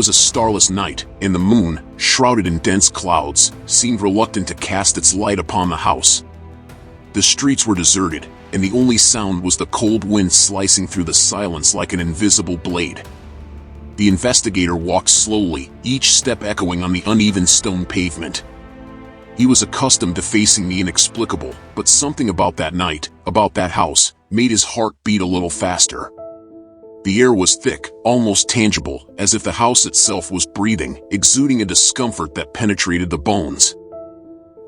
was a starless night, and the moon, shrouded in dense clouds, seemed reluctant to cast its light upon the house. The streets were deserted, and the only sound was the cold wind slicing through the silence like an invisible blade. The investigator walked slowly, each step echoing on the uneven stone pavement. He was accustomed to facing the inexplicable, but something about that night, about that house, made his heart beat a little faster. The air was thick, almost tangible, as if the house itself was breathing, exuding a discomfort that penetrated the bones.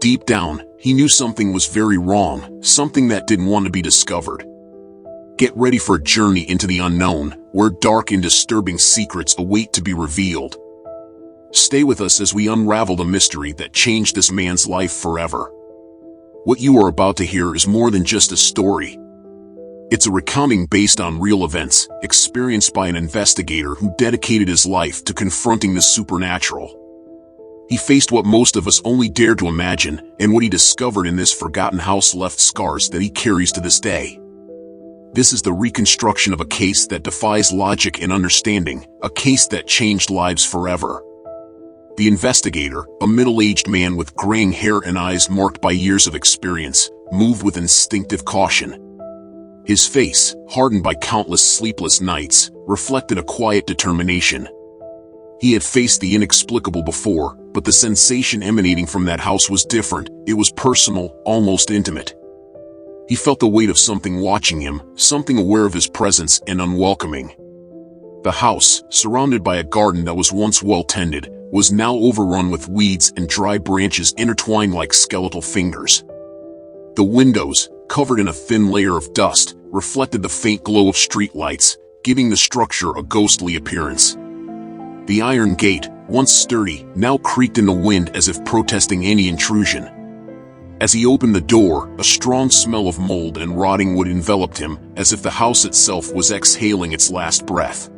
Deep down, he knew something was very wrong, something that didn't want to be discovered. Get ready for a journey into the unknown, where dark and disturbing secrets await to be revealed. Stay with us as we unravel the mystery that changed this man's life forever. What you are about to hear is more than just a story. It's a recounting based on real events, experienced by an investigator who dedicated his life to confronting the supernatural. He faced what most of us only dare to imagine, and what he discovered in this forgotten house left scars that he carries to this day. This is the reconstruction of a case that defies logic and understanding, a case that changed lives forever. The investigator, a middle-aged man with graying hair and eyes marked by years of experience, moved with instinctive caution. His face, hardened by countless sleepless nights, reflected a quiet determination. He had faced the inexplicable before, but the sensation emanating from that house was different. It was personal, almost intimate. He felt the weight of something watching him, something aware of his presence and unwelcoming. The house, surrounded by a garden that was once well-tended, was now overrun with weeds and dry branches intertwined like skeletal fingers. The windows, covered in a thin layer of dust, reflected the faint glow of streetlights, giving the structure a ghostly appearance. The iron gate, once sturdy, now creaked in the wind as if protesting any intrusion. As he opened the door, a strong smell of mold and rotting wood enveloped him, as if the house itself was exhaling its last breath.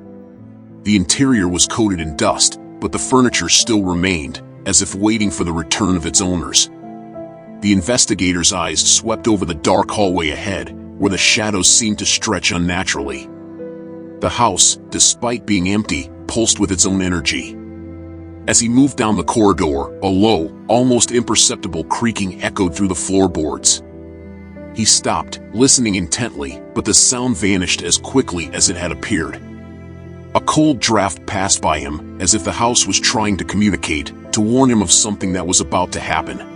The interior was coated in dust, but the furniture still remained, as if waiting for the return of its owners. The investigator's eyes swept over the dark hallway ahead, where the shadows seemed to stretch unnaturally. The house, despite being empty, pulsed with its own energy. As he moved down the corridor, a low, almost imperceptible creaking echoed through the floorboards. He stopped, listening intently, but the sound vanished as quickly as it had appeared. A cold draft passed by him, as if the house was trying to communicate, to warn him of something that was about to happen.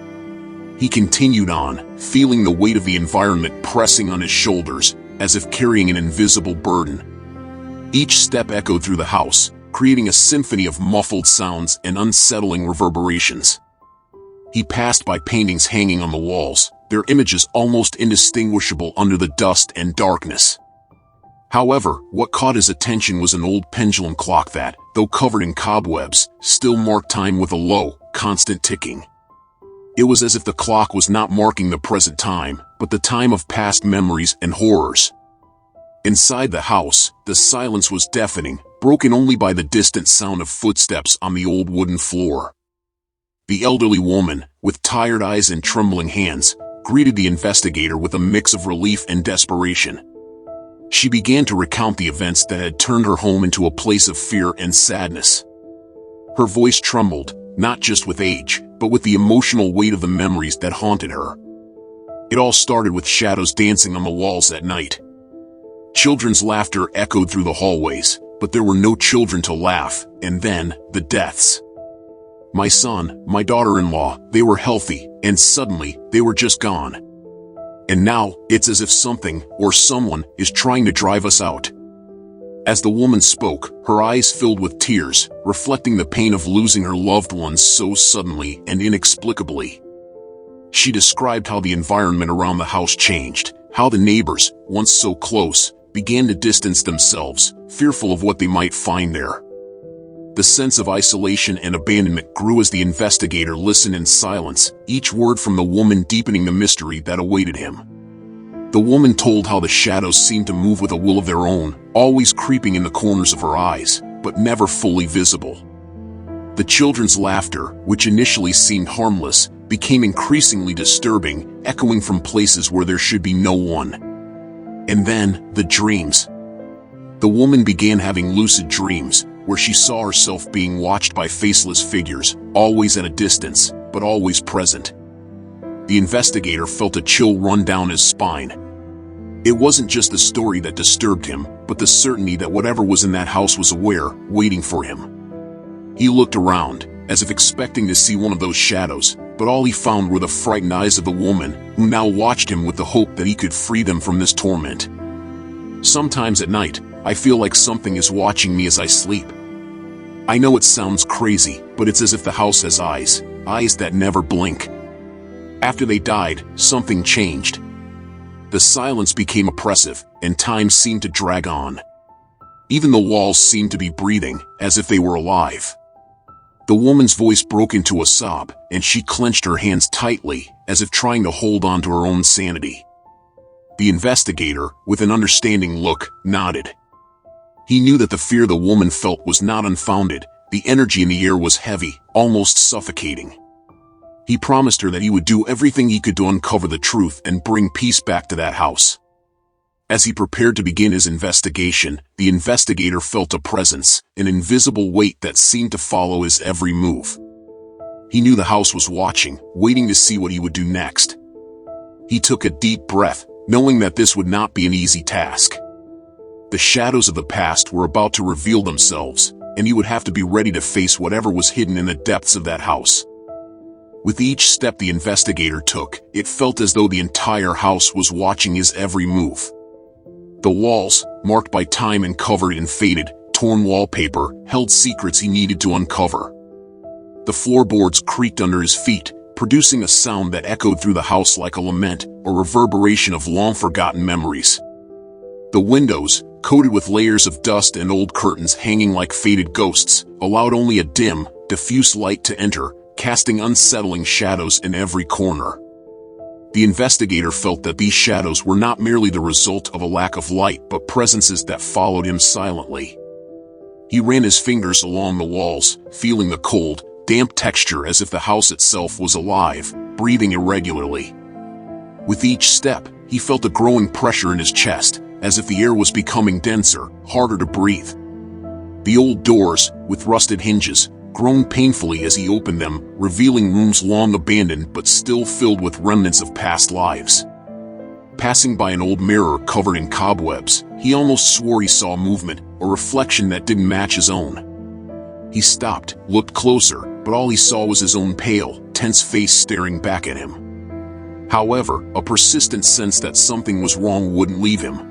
He continued on, feeling the weight of the environment pressing on his shoulders, as if carrying an invisible burden. Each step echoed through the house, creating a symphony of muffled sounds and unsettling reverberations. He passed by paintings hanging on the walls, their images almost indistinguishable under the dust and darkness. However, what caught his attention was an old pendulum clock that, though covered in cobwebs, still marked time with a low, constant ticking. It was as if the clock was not marking the present time, but the time of past memories and horrors. Inside the house, the silence was deafening, broken only by the distant sound of footsteps on the old wooden floor. The elderly woman, with tired eyes and trembling hands, greeted the investigator with a mix of relief and desperation. She began to recount the events that had turned her home into a place of fear and sadness. Her voice trembled, not just with age, but with the emotional weight of the memories that haunted her. It all started with shadows dancing on the walls at night. Children's laughter echoed through the hallways, but there were no children to laugh, and then, the deaths. My son, my daughter-in-law, they were healthy, and suddenly, they were just gone. And now, it's as if something, or someone, is trying to drive us out. As the woman spoke, her eyes filled with tears, reflecting the pain of losing her loved ones so suddenly and inexplicably. She described how the environment around the house changed, how the neighbors, once so close, began to distance themselves, fearful of what they might find there. The sense of isolation and abandonment grew as the investigator listened in silence, each word from the woman deepening the mystery that awaited him. The woman told how the shadows seemed to move with a will of their own, always creeping in the corners of her eyes, but never fully visible. The children's laughter, which initially seemed harmless, became increasingly disturbing, echoing from places where there should be no one. And then, the dreams. The woman began having lucid dreams, where she saw herself being watched by faceless figures, always at a distance, but always present. The investigator felt a chill run down his spine. It wasn't just the story that disturbed him, but the certainty that whatever was in that house was aware, waiting for him. He looked around, as if expecting to see one of those shadows, but all he found were the frightened eyes of a woman, who now watched him with the hope that he could free them from this torment. Sometimes at night, I feel like something is watching me as I sleep. I know it sounds crazy, but it's as if the house has eyes, eyes that never blink. After they died, something changed. The silence became oppressive, and time seemed to drag on. Even the walls seemed to be breathing, as if they were alive. The woman's voice broke into a sob, and she clenched her hands tightly, as if trying to hold on to her own sanity. The investigator, with an understanding look, nodded. He knew that the fear the woman felt was not unfounded. The energy in the air was heavy, almost suffocating. He promised her that he would do everything he could to uncover the truth and bring peace back to that house. As he prepared to begin his investigation, the investigator felt a presence, an invisible weight that seemed to follow his every move. He knew the house was watching, waiting to see what he would do next. He took a deep breath, knowing that this would not be an easy task. The shadows of the past were about to reveal themselves, and he would have to be ready to face whatever was hidden in the depths of that house. With each step the investigator took, it felt as though the entire house was watching his every move. The walls, marked by time and covered in faded, torn wallpaper, held secrets he needed to uncover. The floorboards creaked under his feet, producing a sound that echoed through the house like a lament, a reverberation of long-forgotten memories. The windows, coated with layers of dust and old curtains hanging like faded ghosts, allowed only a dim, diffuse light to enter, casting unsettling shadows in every corner. The investigator felt that these shadows were not merely the result of a lack of light but presences that followed him silently. He ran his fingers along the walls, feeling the cold, damp texture as if the house itself was alive, breathing irregularly. With each step, he felt a growing pressure in his chest, as if the air was becoming denser, harder to breathe. The old doors, with rusted hinges, groaned painfully as he opened them, revealing rooms long abandoned but still filled with remnants of past lives. Passing by an old mirror covered in cobwebs, he almost swore he saw movement, a reflection that didn't match his own. He stopped, looked closer, but all he saw was his own pale, tense face staring back at him. However, a persistent sense that something was wrong wouldn't leave him.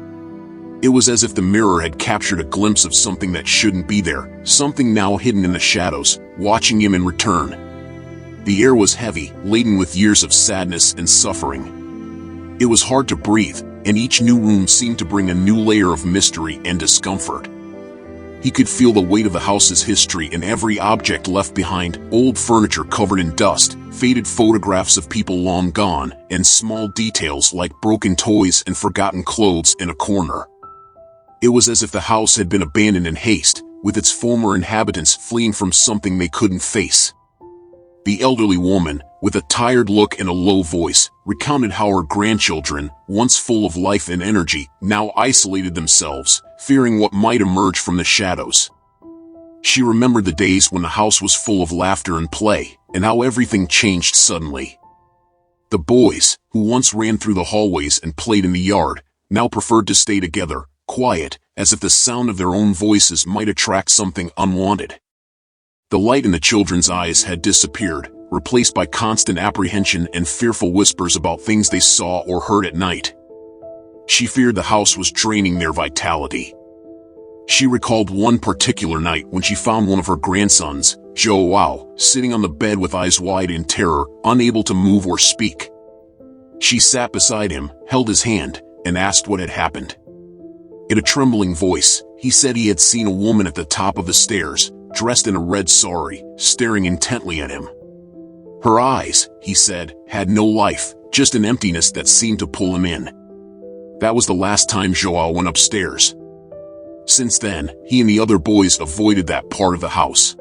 It was as if the mirror had captured a glimpse of something that shouldn't be there, something now hidden in the shadows, watching him in return. The air was heavy, laden with years of sadness and suffering. It was hard to breathe, and each new room seemed to bring a new layer of mystery and discomfort. He could feel the weight of the house's history in every object left behind, old furniture covered in dust, faded photographs of people long gone, and small details like broken toys and forgotten clothes in a corner. It was as if the house had been abandoned in haste, with its former inhabitants fleeing from something they couldn't face. The elderly woman, with a tired look and a low voice, recounted how her grandchildren, once full of life and energy, now isolated themselves, fearing what might emerge from the shadows. She remembered the days when the house was full of laughter and play, and how everything changed suddenly. The boys, who once ran through the hallways and played in the yard, now preferred to stay together, quiet, as if the sound of their own voices might attract something unwanted. The light in the children's eyes had disappeared, replaced by constant apprehension and fearful whispers about things they saw or heard at night. She feared the house was draining their vitality. She recalled one particular night when she found one of her grandsons, Joao, sitting on the bed with eyes wide in terror, unable to move or speak. She sat beside him, held his hand, and asked what had happened. In a trembling voice, he said he had seen a woman at the top of the stairs, dressed in a red sari, staring intently at him. Her eyes, he said, had no life, just an emptiness that seemed to pull him in. That was the last time Joao went upstairs. Since then, he and the other boys avoided that part of the house.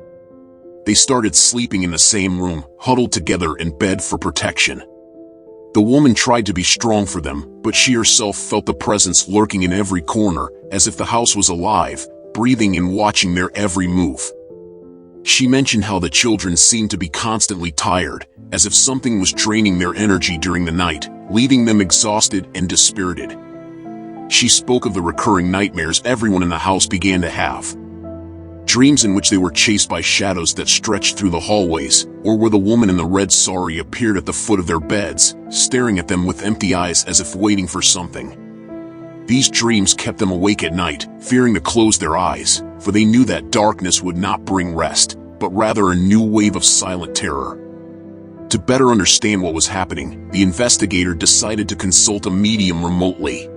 They started sleeping in the same room, huddled together in bed for protection. The woman tried to be strong for them, but she herself felt the presence lurking in every corner, as if the house was alive, breathing and watching their every move. She mentioned how the children seemed to be constantly tired, as if something was draining their energy during the night, leaving them exhausted and dispirited. She spoke of the recurring nightmares everyone in the house began to have. Dreams in which they were chased by shadows that stretched through the hallways, or where the woman in the red sari appeared at the foot of their beds, staring at them with empty eyes as if waiting for something. These dreams kept them awake at night, fearing to close their eyes, for they knew that darkness would not bring rest, but rather a new wave of silent terror. To better understand what was happening, the investigator decided to consult a medium remotely.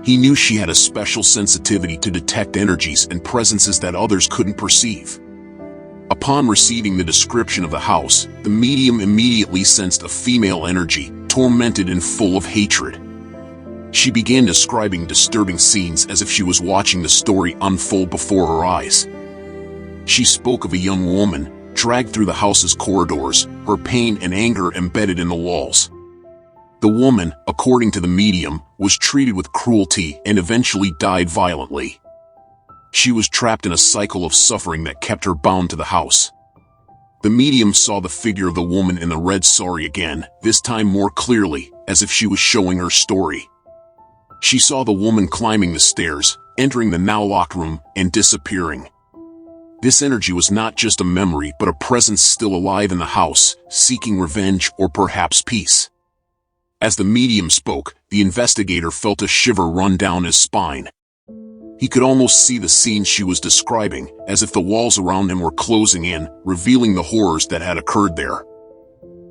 He knew she had a special sensitivity to detect energies and presences that others couldn't perceive. Upon receiving the description of the house, the medium immediately sensed a female energy, tormented and full of hatred. She began describing disturbing scenes as if she was watching the story unfold before her eyes. She spoke of a young woman, dragged through the house's corridors, her pain and anger embedded in the walls. The woman, according to the medium, was treated with cruelty and eventually died violently. She was trapped in a cycle of suffering that kept her bound to the house. The medium saw the figure of the woman in the red sari again, this time more clearly, as if she was showing her story. She saw the woman climbing the stairs, entering the now locked room, and disappearing. This energy was not just a memory but a presence still alive in the house, seeking revenge or perhaps peace. As the medium spoke, the investigator felt a shiver run down his spine. He could almost see the scene she was describing, as if the walls around him were closing in, revealing the horrors that had occurred there.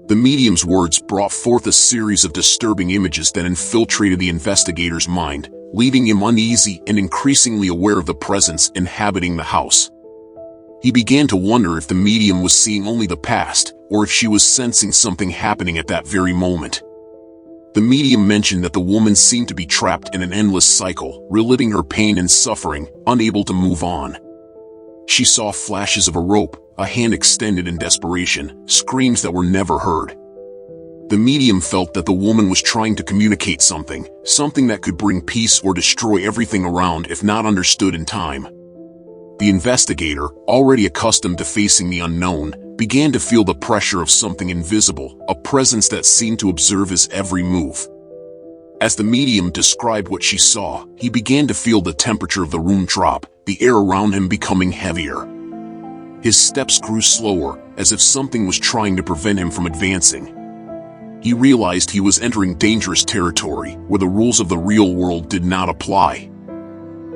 The medium's words brought forth a series of disturbing images that infiltrated the investigator's mind, leaving him uneasy and increasingly aware of the presence inhabiting the house. He began to wonder if the medium was seeing only the past, or if she was sensing something happening at that very moment. The medium mentioned that the woman seemed to be trapped in an endless cycle, reliving her pain and suffering, unable to move on. She saw flashes of a rope, a hand extended in desperation, screams that were never heard. The medium felt that the woman was trying to communicate something that could bring peace or destroy everything around if not understood in time. The investigator, already accustomed to facing the unknown, began to feel the pressure of something invisible, a presence that seemed to observe his every move. As the medium described what she saw, he began to feel the temperature of the room drop, the air around him becoming heavier. His steps grew slower, as if something was trying to prevent him from advancing. He realized he was entering dangerous territory, where the rules of the real world did not apply.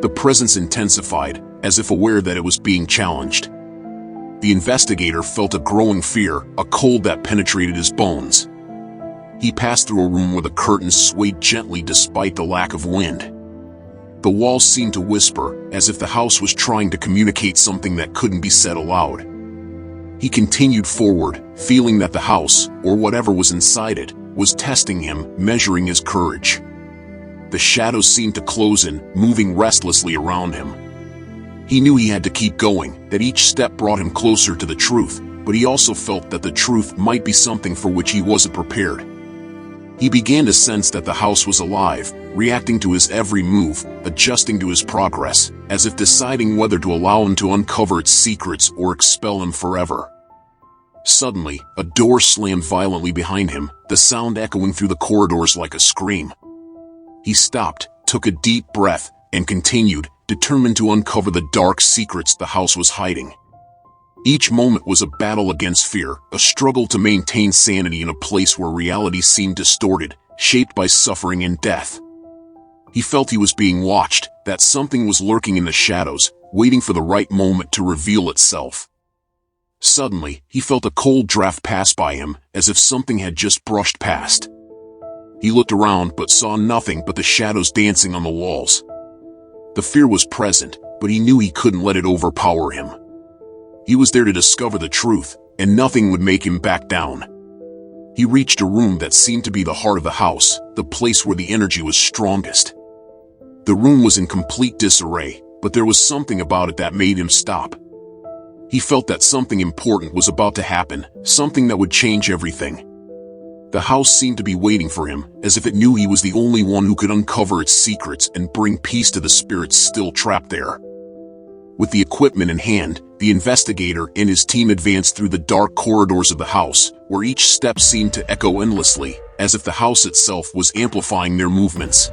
The presence intensified, as if aware that it was being challenged. The investigator felt a growing fear, a cold that penetrated his bones. He passed through a room where the curtains swayed gently despite the lack of wind. The walls seemed to whisper, as if the house was trying to communicate something that couldn't be said aloud. He continued forward, feeling that the house, or whatever was inside it, was testing him, measuring his courage. The shadows seemed to close in, moving restlessly around him. He knew he had to keep going, that each step brought him closer to the truth, but he also felt that the truth might be something for which he wasn't prepared. He began to sense that the house was alive, reacting to his every move, adjusting to his progress, as if deciding whether to allow him to uncover its secrets or expel him forever. Suddenly, a door slammed violently behind him, the sound echoing through the corridors like a scream. He stopped, took a deep breath, and continued, determined to uncover the dark secrets the house was hiding. Each moment was a battle against fear, a struggle to maintain sanity in a place where reality seemed distorted, shaped by suffering and death. He felt he was being watched, that something was lurking in the shadows, waiting for the right moment to reveal itself. Suddenly, he felt a cold draft pass by him, as if something had just brushed past. He looked around but saw nothing but the shadows dancing on the walls. The fear was present, but he knew he couldn't let it overpower him. He was there to discover the truth, and nothing would make him back down. He reached a room that seemed to be the heart of the house, the place where the energy was strongest. The room was in complete disarray, but there was something about it that made him stop. He felt that something important was about to happen, something that would change everything. The house seemed to be waiting for him, as if it knew he was the only one who could uncover its secrets and bring peace to the spirits still trapped there. With the equipment in hand, the investigator and his team advanced through the dark corridors of the house, where each step seemed to echo endlessly, as if the house itself was amplifying their movements.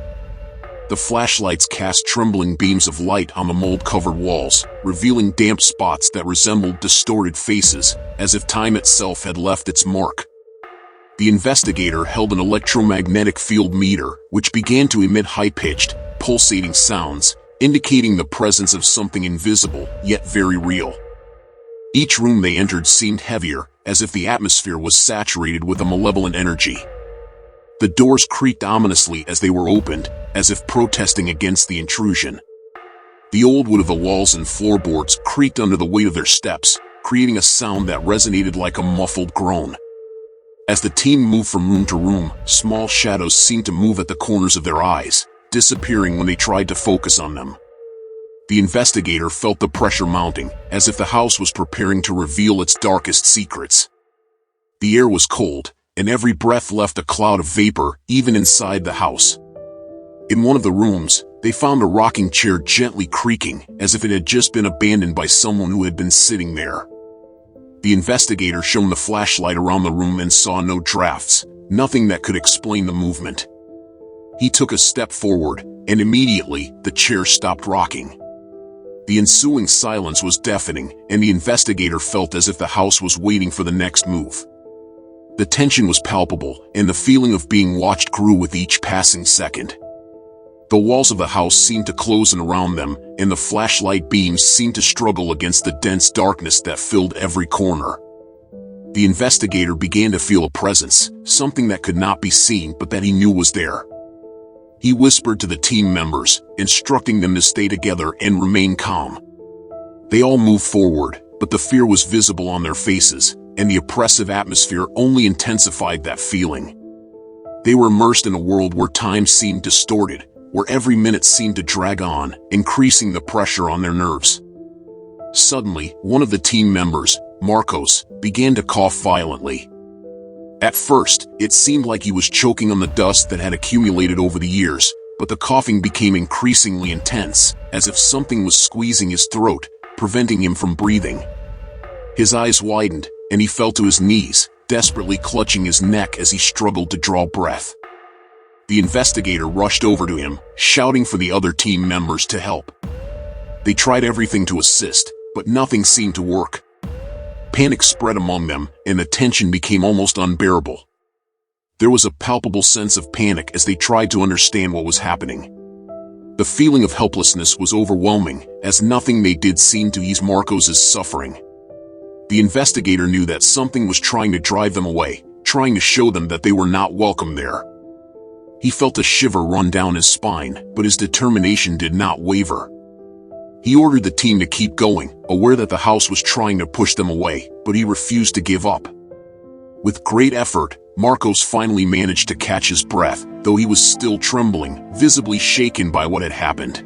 The flashlights cast trembling beams of light on the mold-covered walls, revealing damp spots that resembled distorted faces, as if time itself had left its mark. The investigator held an electromagnetic field meter, which began to emit high-pitched, pulsating sounds, indicating the presence of something invisible, yet very real. Each room they entered seemed heavier, as if the atmosphere was saturated with a malevolent energy. The doors creaked ominously as they were opened, as if protesting against the intrusion. The old wood of the walls and floorboards creaked under the weight of their steps, creating a sound that resonated like a muffled groan. As the team moved from room to room, small shadows seemed to move at the corners of their eyes, disappearing when they tried to focus on them. The investigator felt the pressure mounting, as if the house was preparing to reveal its darkest secrets. The air was cold, and every breath left a cloud of vapor, even inside the house. In one of the rooms, they found a rocking chair gently creaking, as if it had just been abandoned by someone who had been sitting there. The investigator shone the flashlight around the room and saw no drafts, nothing that could explain the movement. He took a step forward, and immediately, the chair stopped rocking. The ensuing silence was deafening, and the investigator felt as if the house was waiting for the next move. The tension was palpable, and the feeling of being watched grew with each passing second. The walls of the house seemed to close in around them, and the flashlight beams seemed to struggle against the dense darkness that filled every corner. The investigator began to feel a presence, something that could not be seen but that he knew was there. He whispered to the team members, instructing them to stay together and remain calm. They all moved forward, but the fear was visible on their faces, and the oppressive atmosphere only intensified that feeling. They were immersed in a world where time seemed distorted, where every minute seemed to drag on, increasing the pressure on their nerves. Suddenly, one of the team members, Marcos, began to cough violently. At first, it seemed like he was choking on the dust that had accumulated over the years, but the coughing became increasingly intense, as if something was squeezing his throat, preventing him from breathing. His eyes widened, and he fell to his knees, desperately clutching his neck as he struggled to draw breath. The investigator rushed over to him, shouting for the other team members to help. They tried everything to assist, but nothing seemed to work. Panic spread among them, and the tension became almost unbearable. There was a palpable sense of panic as they tried to understand what was happening. The feeling of helplessness was overwhelming, as nothing they did seemed to ease Marcos's suffering. The investigator knew that something was trying to drive them away, trying to show them that they were not welcome there. He felt a shiver run down his spine, but his determination did not waver. He ordered the team to keep going, aware that the house was trying to push them away, but he refused to give up. With great effort, Marcos finally managed to catch his breath, though he was still trembling, visibly shaken by what had happened.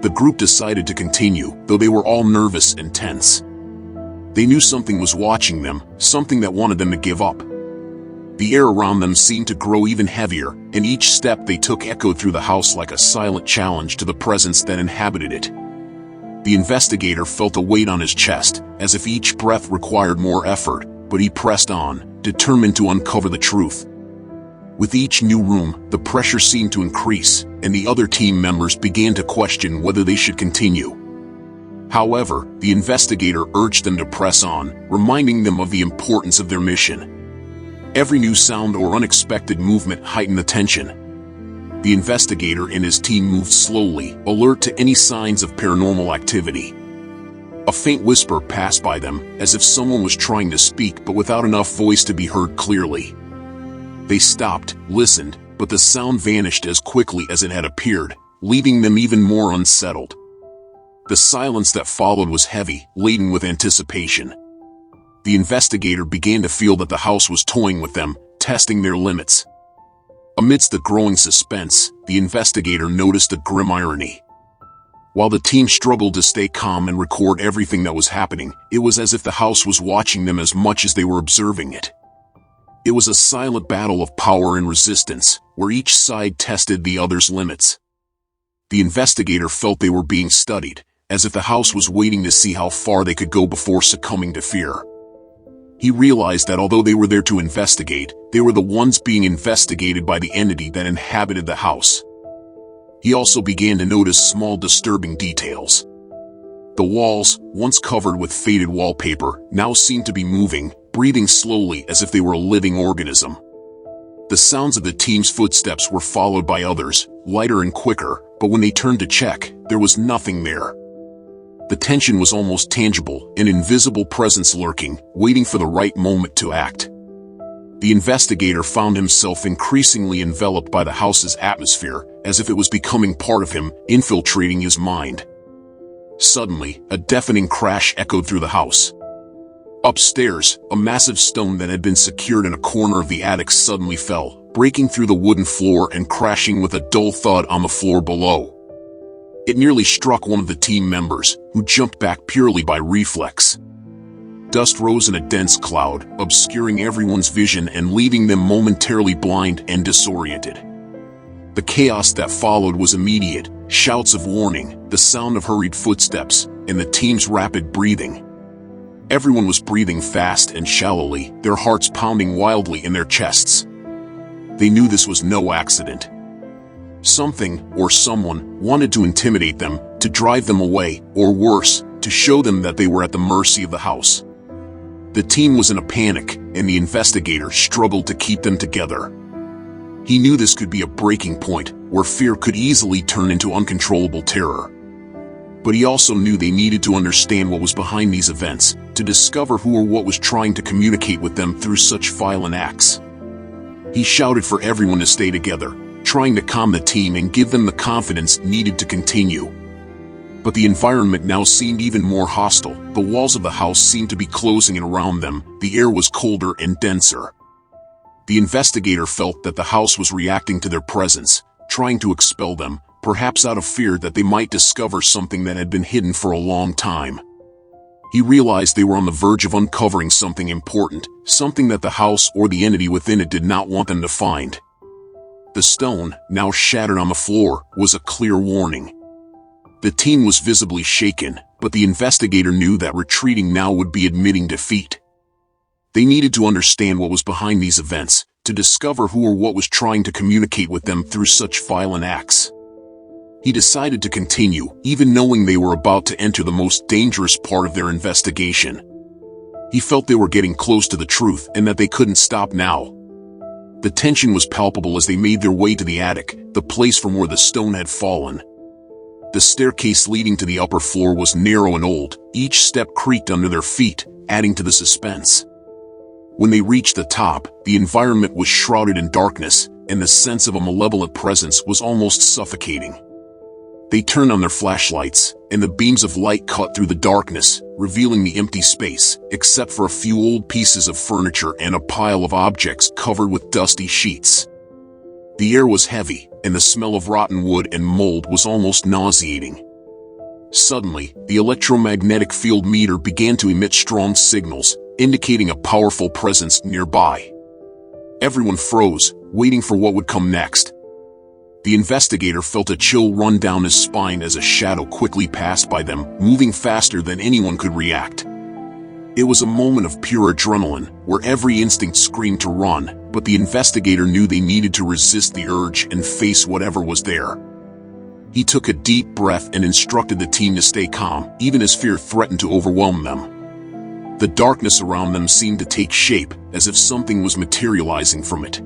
The group decided to continue, though they were all nervous and tense. They knew something was watching them, something that wanted them to give up. The air around them seemed to grow even heavier, and each step they took echoed through the house like a silent challenge to the presence that inhabited it. The investigator felt a weight on his chest, as if each breath required more effort, but he pressed on, determined to uncover the truth. With each new room, the pressure seemed to increase, and the other team members began to question whether they should continue. However, the investigator urged them to press on, reminding them of the importance of their mission. Every new sound or unexpected movement heightened the tension. The investigator and his team moved slowly, alert to any signs of paranormal activity. A faint whisper passed by them, as if someone was trying to speak but without enough voice to be heard clearly. They stopped, listened, but the sound vanished as quickly as it had appeared, leaving them even more unsettled. The silence that followed was heavy, laden with anticipation. The investigator began to feel that the house was toying with them, testing their limits. Amidst the growing suspense, the investigator noticed a grim irony. While the team struggled to stay calm and record everything that was happening, it was as if the house was watching them as much as they were observing it. It was a silent battle of power and resistance, where each side tested the other's limits. The investigator felt they were being studied, as if the house was waiting to see how far they could go before succumbing to fear. He realized that although they were there to investigate, they were the ones being investigated by the entity that inhabited the house. He also began to notice small disturbing details. The walls, once covered with faded wallpaper, now seemed to be moving, breathing slowly as if they were a living organism. The sounds of the team's footsteps were followed by others, lighter and quicker, but when they turned to check, there was nothing there. The tension was almost tangible, an invisible presence lurking, waiting for the right moment to act. The investigator found himself increasingly enveloped by the house's atmosphere, as if it was becoming part of him, infiltrating his mind. Suddenly, a deafening crash echoed through the house. Upstairs, a massive stone that had been secured in a corner of the attic suddenly fell, breaking through the wooden floor and crashing with a dull thud on the floor below. It nearly struck one of the team members, who jumped back purely by reflex. Dust rose in a dense cloud, obscuring everyone's vision and leaving them momentarily blind and disoriented. The chaos that followed was immediate: shouts of warning, the sound of hurried footsteps, and the team's rapid breathing. Everyone was breathing fast and shallowly, their hearts pounding wildly in their chests. They knew this was no accident. Something, or someone, wanted to intimidate them, to drive them away, or worse, to show them that they were at the mercy of the house. The team was in a panic, and the investigator struggled to keep them together. He knew this could be a breaking point, where fear could easily turn into uncontrollable terror. But he also knew they needed to understand what was behind these events, to discover who or what was trying to communicate with them through such violent acts. He shouted for everyone to stay together, trying to calm the team and give them the confidence needed to continue. But the environment now seemed even more hostile. The walls of the house seemed to be closing in around them, the air was colder and denser. The investigator felt that the house was reacting to their presence, trying to expel them, perhaps out of fear that they might discover something that had been hidden for a long time. He realized they were on the verge of uncovering something important, something that the house or the entity within it did not want them to find. The stone, now shattered on the floor, was a clear warning. The team was visibly shaken, but the investigator knew that retreating now would be admitting defeat. They needed to understand what was behind these events, to discover who or what was trying to communicate with them through such violent acts. He decided to continue, even knowing they were about to enter the most dangerous part of their investigation. He felt they were getting close to the truth and that they couldn't stop now. The tension was palpable as they made their way to the attic, the place from where the stone had fallen. The staircase leading to the upper floor was narrow and old, each step creaked under their feet, adding to the suspense. When they reached the top, the environment was shrouded in darkness, and the sense of a malevolent presence was almost suffocating. They turned on their flashlights, and the beams of light cut through the darkness, revealing the empty space, except for a few old pieces of furniture and a pile of objects covered with dusty sheets. The air was heavy, and the smell of rotten wood and mold was almost nauseating. Suddenly, the electromagnetic field meter began to emit strong signals, indicating a powerful presence nearby. Everyone froze, waiting for what would come next. The investigator felt a chill run down his spine as a shadow quickly passed by them, moving faster than anyone could react. It was a moment of pure adrenaline, where every instinct screamed to run, but the investigator knew they needed to resist the urge and face whatever was there. He took a deep breath and instructed the team to stay calm, even as fear threatened to overwhelm them. The darkness around them seemed to take shape, as if something was materializing from it.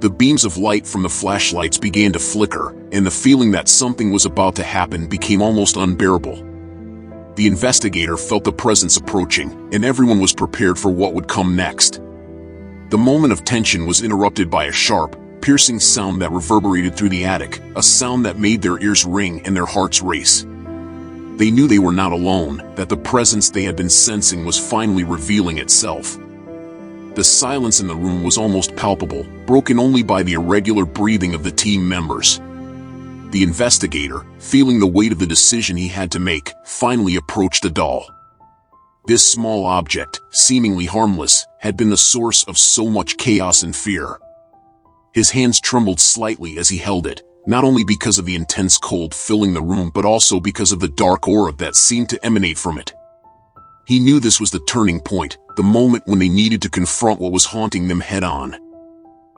The beams of light from the flashlights began to flicker, and the feeling that something was about to happen became almost unbearable. The investigator felt the presence approaching, and everyone was prepared for what would come next. The moment of tension was interrupted by a sharp, piercing sound that reverberated through the attic, a sound that made their ears ring and their hearts race. They knew they were not alone, that the presence they had been sensing was finally revealing itself. The silence in the room was almost palpable, broken only by the irregular breathing of the team members. The investigator, feeling the weight of the decision he had to make, finally approached the doll. This small object, seemingly harmless, had been the source of so much chaos and fear. His hands trembled slightly as he held it, not only because of the intense cold filling the room but also because of the dark aura that seemed to emanate from it. He knew this was the turning point, the moment when they needed to confront what was haunting them head-on.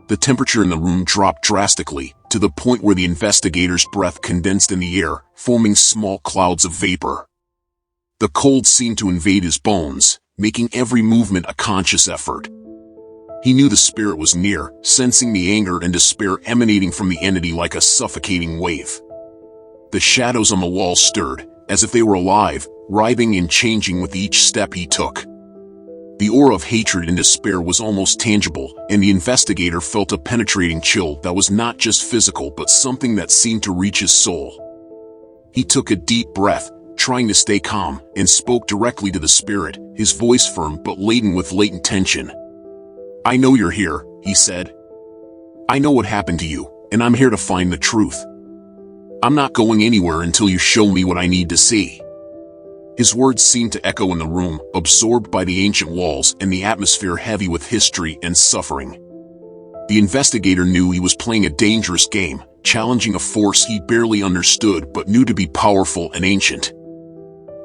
The temperature in the room dropped drastically, to the point where the investigator's breath condensed in the air, forming small clouds of vapor. The cold seemed to invade his bones, making every movement a conscious effort. He knew the spirit was near, sensing the anger and despair emanating from the entity like a suffocating wave. The shadows on the wall stirred, as if they were alive, writhing and changing with each step he took. The aura of hatred and despair was almost tangible, and the investigator felt a penetrating chill that was not just physical but something that seemed to reach his soul. He took a deep breath, trying to stay calm, and spoke directly to the spirit, his voice firm but laden with latent tension. "I know you're here," he said. "I know what happened to you, and I'm here to find the truth. I'm not going anywhere until you show me what I need to see." His words seemed to echo in the room, absorbed by the ancient walls and the atmosphere heavy with history and suffering. The investigator knew he was playing a dangerous game, challenging a force he barely understood but knew to be powerful and ancient.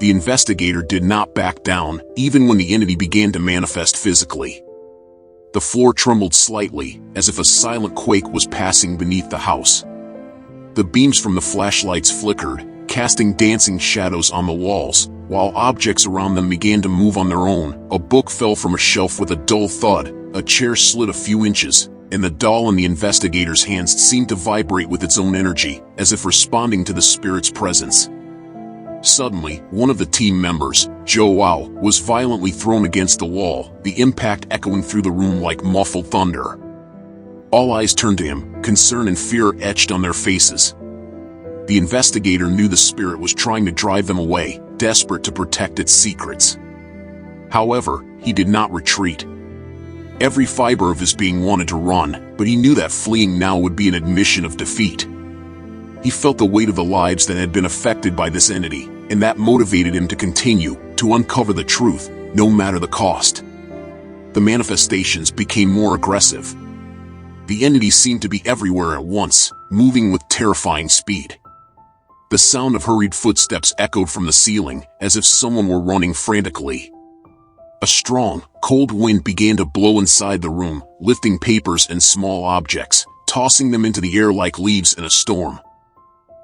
The investigator did not back down, even when the entity began to manifest physically. The floor trembled slightly, as if a silent quake was passing beneath the house. The beams from the flashlights flickered, casting dancing shadows on the walls, while objects around them began to move on their own. A book fell from a shelf with a dull thud, a chair slid a few inches, and the doll in the investigator's hands seemed to vibrate with its own energy, as if responding to the spirit's presence. Suddenly, one of the team members, Joe Wow, was violently thrown against the wall, the impact echoing through the room like muffled thunder. All eyes turned to him, concern and fear etched on their faces. The investigator knew the spirit was trying to drive them away, desperate to protect its secrets. However, he did not retreat. Every fiber of his being wanted to run, but he knew that fleeing now would be an admission of defeat. He felt the weight of the lives that had been affected by this entity, and that motivated him to continue, to uncover the truth, no matter the cost. The manifestations became more aggressive. The entity seemed to be everywhere at once, moving with terrifying speed. The sound of hurried footsteps echoed from the ceiling, as if someone were running frantically. A strong, cold wind began to blow inside the room, lifting papers and small objects, tossing them into the air like leaves in a storm.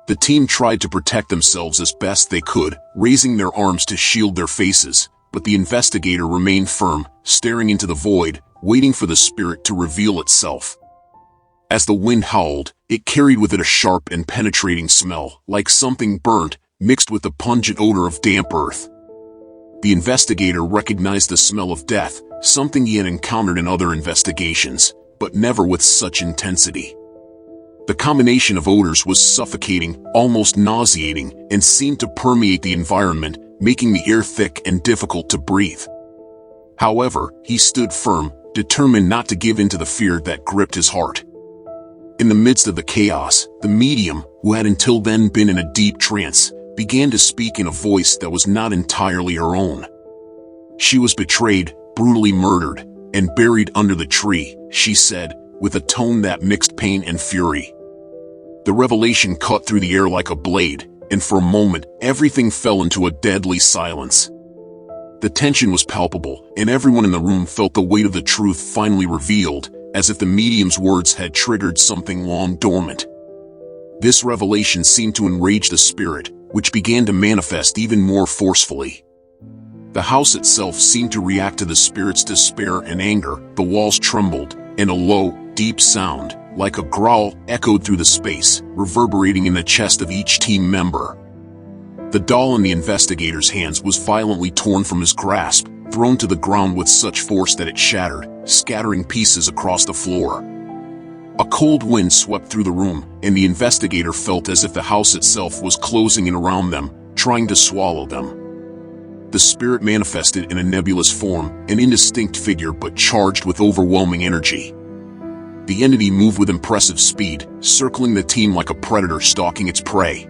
The team tried to protect themselves as best they could, raising their arms to shield their faces, but the investigator remained firm, staring into the void, waiting for the spirit to reveal itself. As the wind howled, it carried with it a sharp and penetrating smell, like something burnt, mixed with the pungent odor of damp earth. The investigator recognized the smell of death, something he had encountered in other investigations, but never with such intensity. The combination of odors was suffocating, almost nauseating, and seemed to permeate the environment, making the air thick and difficult to breathe. However, he stood firm, determined not to give in to the fear that gripped his heart. In the midst of the chaos, the medium, who had until then been in a deep trance, began to speak in a voice that was not entirely her own. She was betrayed, brutally murdered, and buried under the tree, she said, with a tone that mixed pain and fury. The revelation cut through the air like a blade, and for a moment, everything fell into a deadly silence. The tension was palpable, and everyone in the room felt the weight of the truth finally revealed, as if the medium's words had triggered something long dormant. This revelation seemed to enrage the spirit, which began to manifest even more forcefully. The house itself seemed to react to the spirit's despair and anger. The walls trembled, and a low, deep sound, like a growl, echoed through the space, reverberating in the chest of each team member. The doll in the investigator's hands was violently torn from his grasp, thrown to the ground with such force that it shattered, scattering pieces across the floor. A cold wind swept through the room, and the investigator felt as if the house itself was closing in around them, trying to swallow them. The spirit manifested in a nebulous form, an indistinct figure but charged with overwhelming energy. The entity moved with impressive speed, circling the team like a predator stalking its prey.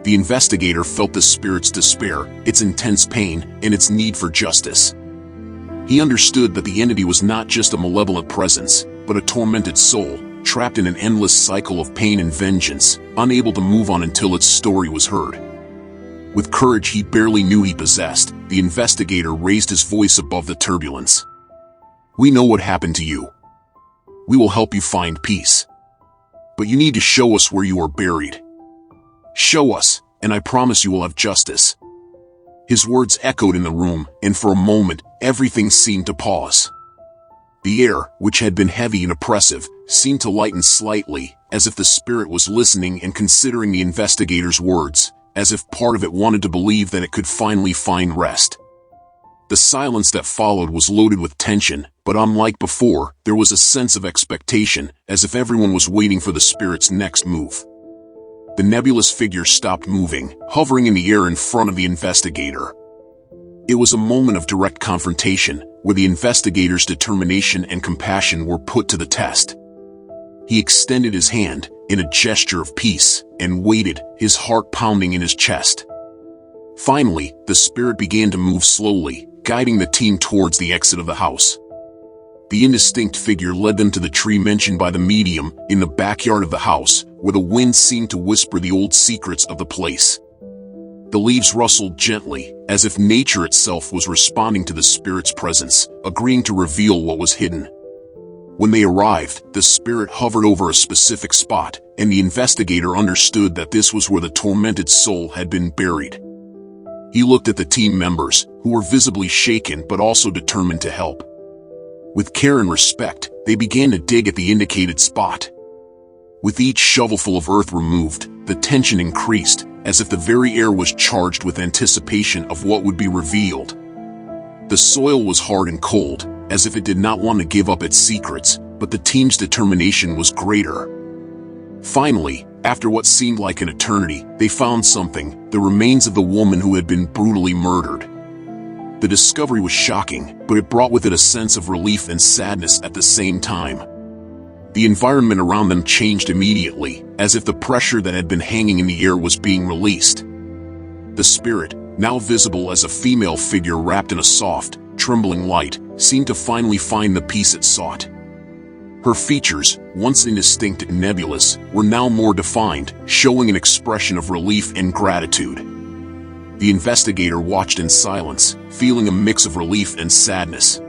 The investigator felt the spirit's despair, its intense pain, and its need for justice. He understood that the entity was not just a malevolent presence, but a tormented soul, trapped in an endless cycle of pain and vengeance, unable to move on until its story was heard. With courage he barely knew he possessed, the investigator raised his voice above the turbulence. "We know what happened to you. We will help you find peace. But you need to show us where you are buried. Show us, and I promise you will have justice." His words echoed in the room, and for a moment, everything seemed to pause. The air, which had been heavy and oppressive, seemed to lighten slightly, as if the spirit was listening and considering the investigator's words, as if part of it wanted to believe that it could finally find rest. The silence that followed was loaded with tension, but unlike before, there was a sense of expectation, as if everyone was waiting for the spirit's next move. The nebulous figure stopped moving, hovering in the air in front of the investigator. It was a moment of direct confrontation, where the investigator's determination and compassion were put to the test. He extended his hand, in a gesture of peace, and waited, his heart pounding in his chest. Finally, the spirit began to move slowly, guiding the team towards the exit of the house. The indistinct figure led them to the tree mentioned by the medium, in the backyard of the house, where the wind seemed to whisper the old secrets of the place. The leaves rustled gently, as if nature itself was responding to the spirit's presence, agreeing to reveal what was hidden. When they arrived, the spirit hovered over a specific spot, and the investigator understood that this was where the tormented soul had been buried. He looked at the team members, who were visibly shaken but also determined to help. With care and respect, they began to dig at the indicated spot. With each shovelful of earth removed, the tension increased, as if the very air was charged with anticipation of what would be revealed. The soil was hard and cold, as if it did not want to give up its secrets, but the team's determination was greater. Finally, after what seemed like an eternity, they found something, the remains of the woman who had been brutally murdered. The discovery was shocking, but it brought with it a sense of relief and sadness at the same time. The environment around them changed immediately, as if the pressure that had been hanging in the air was being released. The spirit, now visible as a female figure wrapped in a soft, trembling light, seemed to finally find the peace it sought. Her features, once indistinct and nebulous, were now more defined, showing an expression of relief and gratitude. The investigator watched in silence, feeling a mix of relief and sadness.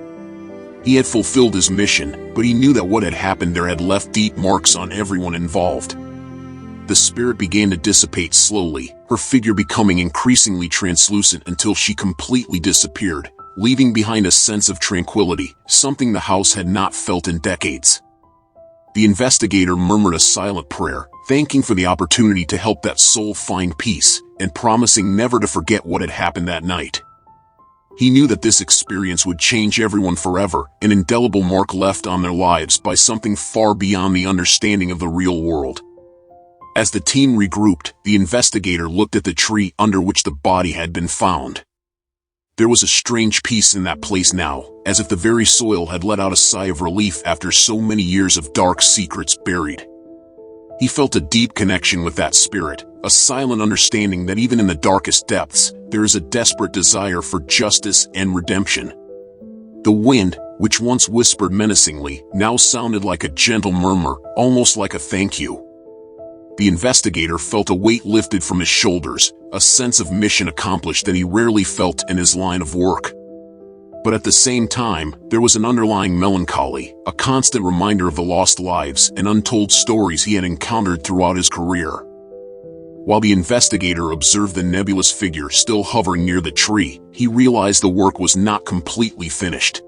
He had fulfilled his mission, but he knew that what had happened there had left deep marks on everyone involved. The spirit began to dissipate slowly, her figure becoming increasingly translucent until she completely disappeared, leaving behind a sense of tranquility, something the house had not felt in decades. The investigator murmured a silent prayer, thanking for the opportunity to help that soul find peace, and promising never to forget what had happened that night. He knew that this experience would change everyone forever, an indelible mark left on their lives by something far beyond the understanding of the real world. As the team regrouped, the investigator looked at the tree under which the body had been found. There was a strange peace in that place now, as if the very soil had let out a sigh of relief after so many years of dark secrets buried. He felt a deep connection with that spirit, a silent understanding that even in the darkest depths, there is a desperate desire for justice and redemption. The wind, which once whispered menacingly, now sounded like a gentle murmur, almost like a thank you. The investigator felt a weight lifted from his shoulders, a sense of mission accomplished that he rarely felt in his line of work. But at the same time, there was an underlying melancholy, a constant reminder of the lost lives and untold stories he had encountered throughout his career. While the investigator observed the nebulous figure still hovering near the tree, he realized the work was not completely finished.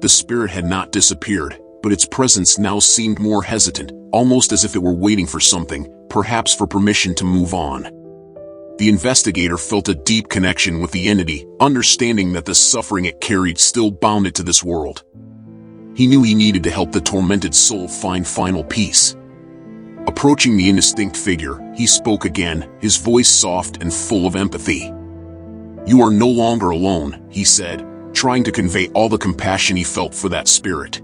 The spirit had not disappeared, but its presence now seemed more hesitant, almost as if it were waiting for something, perhaps for permission to move on. The investigator felt a deep connection with the entity, understanding that the suffering it carried still bound it to this world. He knew he needed to help the tormented soul find final peace. Approaching the indistinct figure, he spoke again, his voice soft and full of empathy. "You are no longer alone," he said, trying to convey all the compassion he felt for that spirit.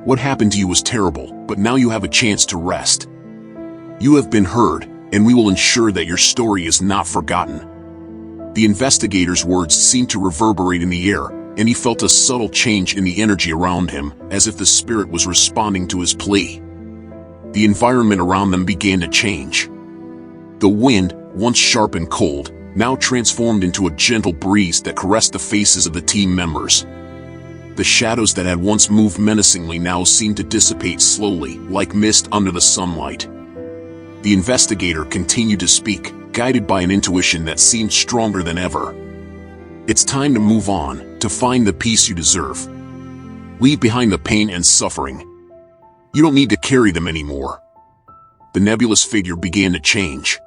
"What happened to you was terrible, but now you have a chance to rest. You have been heard, and we will ensure that your story is not forgotten." The investigator's words seemed to reverberate in the air, and he felt a subtle change in the energy around him, as if the spirit was responding to his plea. the environment around them began to change. The wind, once sharp and cold, now transformed into a gentle breeze that caressed the faces of the team members. The shadows that had once moved menacingly now seemed to dissipate slowly, like mist under the sunlight. The investigator continued to speak, guided by an intuition that seemed stronger than ever. It's time to move on, to find the peace you deserve. Leave behind the pain and suffering. You don't need to carry them anymore. The nebulous figure began to change.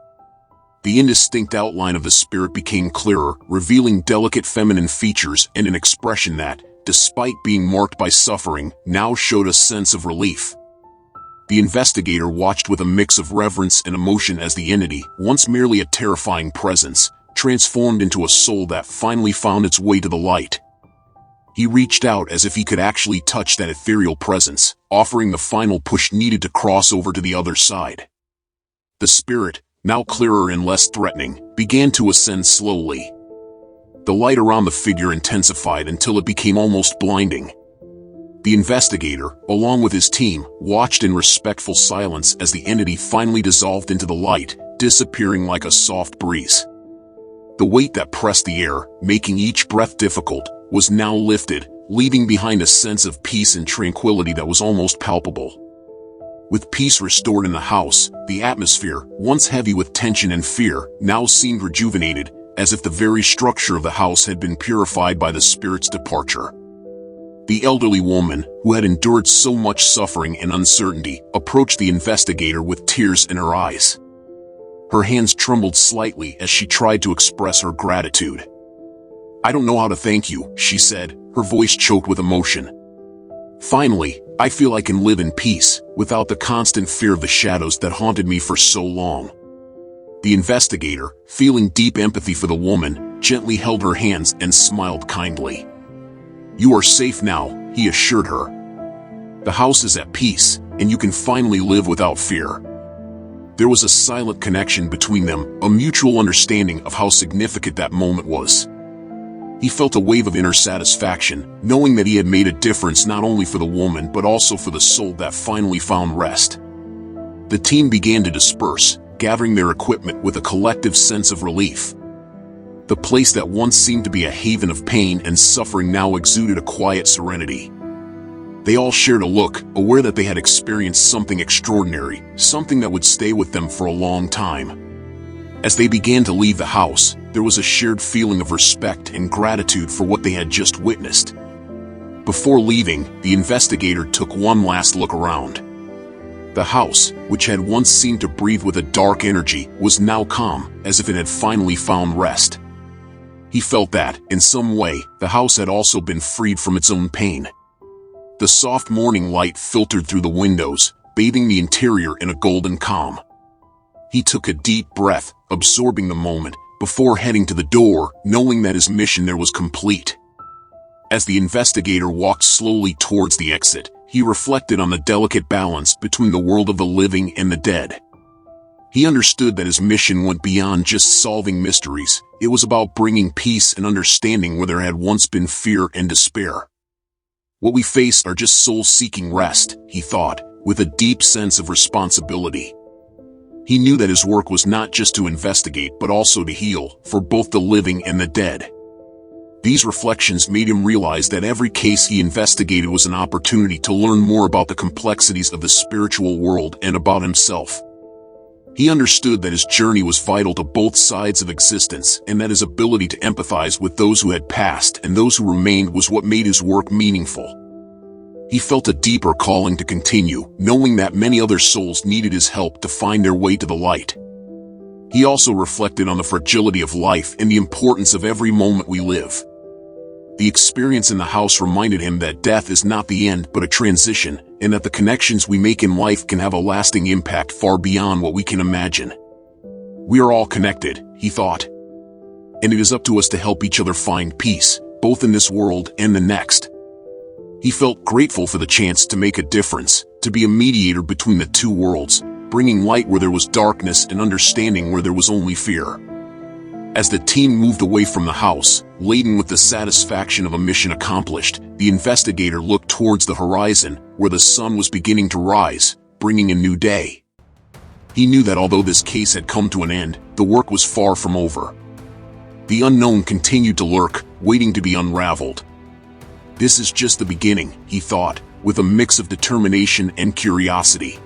The indistinct outline of the spirit became clearer, revealing delicate feminine features and an expression that, despite being marked by suffering, now showed a sense of relief. The investigator watched with a mix of reverence and emotion as the entity, once merely a terrifying presence, transformed into a soul that finally found its way to the light. He reached out as if he could actually touch that ethereal presence, offering the final push needed to cross over to the other side. The spirit, now clearer and less threatening, began to ascend slowly. The light around the figure intensified until it became almost blinding. The investigator, along with his team, watched in respectful silence as the entity finally dissolved into the light, disappearing like a soft breeze. The weight that pressed the air, making each breath difficult, was now lifted, leaving behind a sense of peace and tranquility that was almost palpable. With peace restored in the house, the atmosphere, once heavy with tension and fear, now seemed rejuvenated, as if the very structure of the house had been purified by the spirit's departure. The elderly woman, who had endured so much suffering and uncertainty, approached the investigator with tears in her eyes. Her hands trembled slightly as she tried to express her gratitude. "I don't know how to thank you," she said, her voice choked with emotion. "Finally, I feel I can live in peace, without the constant fear of the shadows that haunted me for so long." The investigator, feeling deep empathy for the woman, gently held her hands and smiled kindly. "You are safe now," he assured her. "The house is at peace, and you can finally live without fear." There was a silent connection between them, a mutual understanding of how significant that moment was. He felt a wave of inner satisfaction, knowing that he had made a difference not only for the woman but also for the soul that finally found rest. The team began to disperse, gathering their equipment with a collective sense of relief. The place that once seemed to be a haven of pain and suffering now exuded a quiet serenity. They all shared a look, aware that they had experienced something extraordinary, something that would stay with them for a long time. As they began to leave the house, there was a shared feeling of respect and gratitude for what they had just witnessed. Before leaving, the investigator took one last look around. The house, which had once seemed to breathe with a dark energy, was now calm, as if it had finally found rest. He felt that, in some way, the house had also been freed from its own pain. The soft morning light filtered through the windows, bathing the interior in a golden calm. He took a deep breath, absorbing the moment, before heading to the door, knowing that his mission there was complete. As the investigator walked slowly towards the exit, he reflected on the delicate balance between the world of the living and the dead. He understood that his mission went beyond just solving mysteries. It was about bringing peace and understanding where there had once been fear and despair. What we face are just souls seeking rest, he thought, with a deep sense of responsibility. He knew that his work was not just to investigate but also to heal, for both the living and the dead. These reflections made him realize that every case he investigated was an opportunity to learn more about the complexities of the spiritual world and about himself. He understood that his journey was vital to both sides of existence and that his ability to empathize with those who had passed and those who remained was what made his work meaningful. He felt a deeper calling to continue, knowing that many other souls needed his help to find their way to the light. He also reflected on the fragility of life and the importance of every moment we live. The experience in the house reminded him that death is not the end but a transition, and that the connections we make in life can have a lasting impact far beyond what we can imagine. We are all connected, he thought. And it is up to us to help each other find peace, both in this world and the next. He felt grateful for the chance to make a difference, to be a mediator between the two worlds, bringing light where there was darkness and understanding where there was only fear. As the team moved away from the house, laden with the satisfaction of a mission accomplished, the investigator looked towards the horizon, where the sun was beginning to rise, bringing a new day. He knew that although this case had come to an end, the work was far from over. The unknown continued to lurk, waiting to be unraveled. This is just the beginning, he thought, with a mix of determination and curiosity.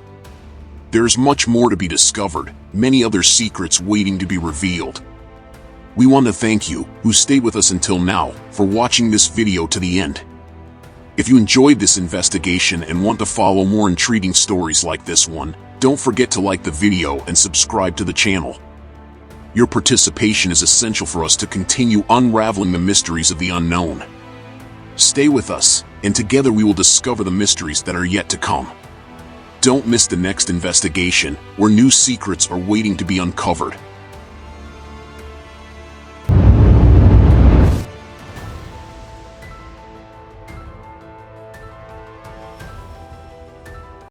There's much more to be discovered, many other secrets waiting to be revealed. We want to thank you, who stayed with us until now, for watching this video to the end. If you enjoyed this investigation and want to follow more intriguing stories like this one, don't forget to like the video and subscribe to the channel. Your participation is essential for us to continue unraveling the mysteries of the unknown. Stay with us, and together we will discover the mysteries that are yet to come. Don't miss the next investigation, where new secrets are waiting to be uncovered.